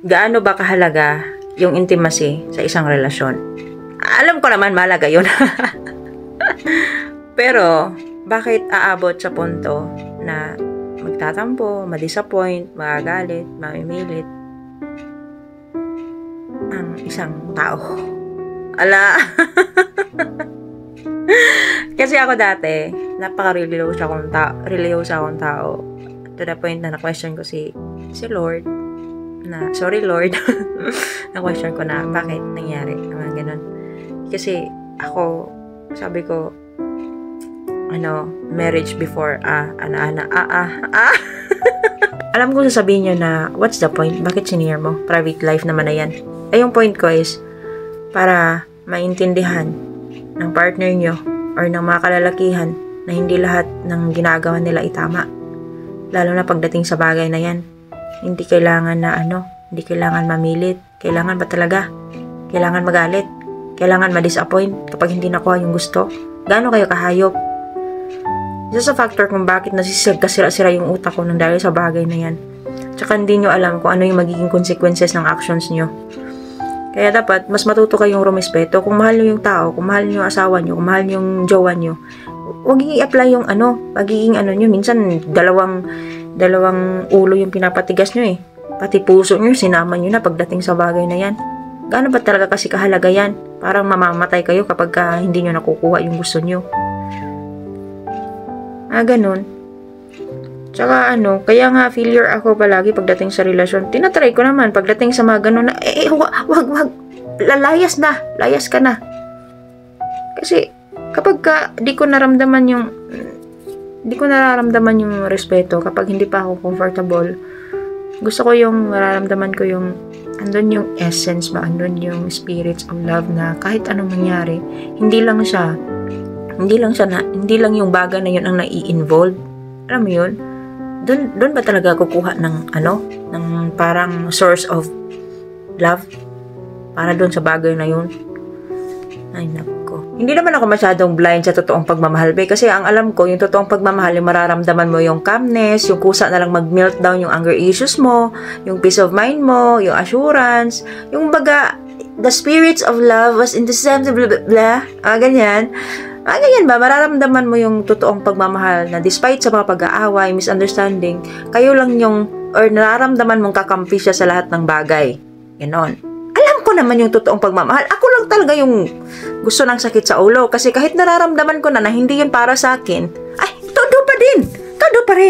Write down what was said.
Gaano ba kahalaga yung intimacy sa isang relasyon? Alam ko naman mahalaga yun. Pero, bakit aabot sa punto na magtatampo, madisappoint, magagalit, mamimilit ang isang tao? Ala! Kasi ako dati, napaka-religyosa akong tao. To the point na na-question ko si Lord, na, sorry Lord, na-question ko na bakit nangyari, mga ganun. Kasi ako, sabi ko, marriage before, Alam ko sasabihin nyo na, what's the point? Bakit sinare mo? Private life naman na yan. Yung point ko is, para maintindihan ng partner nyo or ng mga kalalakihan na hindi lahat ng ginagawa nila itama. Lalo na pagdating sa bagay na yan. Hindi kailangan na hindi kailangan mamilit. Kailangan ba talaga? Kailangan magalit. Kailangan ma-disappoint kapag hindi nakuha yung gusto. Gaano kayo kahayop? Isa sa factor kung bakit nasisira-sira yung utak ko nang dahil sa bagay na yan. Tsaka hindi nyo alam kung ano yung magiging consequences ng actions nyo. Kaya dapat, mas matuto kayong rumispeto. Kung mahal nyo yung tao, kung mahal nyo yung asawa nyo, kung mahal nyo yung jowa nyo, huwag i-apply yung magiging nyo. Minsan, dalawang ulo yung pinapatigas nyo eh. Pati puso nyo, sinama nyo na pagdating sa bagay na yan. Gaano ba talaga kasi kahalaga yan? Parang mamamatay kayo kapag hindi nyo nakukuha yung gusto nyo. Ganun. Tsaka kaya nga failure ako palagi pagdating sa relasyon. Tinatry ko naman pagdating sa mga ganun na, wag, layas ka na. Kasi, kapag di ko nararamdaman yung respeto, kapag hindi pa ako comfortable, gusto ko yung nararamdaman ko yung, andun yung essence ba, andun yung spirits of love na kahit anong mangyari, hindi lang yung bagay na yun ang nai-involve. Alam mo yun? Doon ba talaga kukuha ng ng parang source of love para doon sa bagay na yun? Ay nako. Hindi naman ako masyadong blind sa totoong pagmamahal, kasi ang alam ko yung totoong pagmamahal, yung mararamdaman mo yung calmness, yung kusa na lang mag-meltdown yung anger issues mo, yung peace of mind mo, yung assurance, yung baga the spirits of love was in the same blah blah blah. Ganyan. Ganyan ba? Mararamdaman mo yung totoong pagmamahal na despite sa mga pag-aaway, misunderstanding, kayo lang yung, or nararamdaman mong kakampi siya sa lahat ng bagay. Ganon. Alam ko naman yung totoong pagmamahal. Ako lang talaga yung gusto ng sakit sa ulo. Kasi kahit nararamdaman ko na hindi yun para sa akin, ay, todo pa rin. Todo pa rin.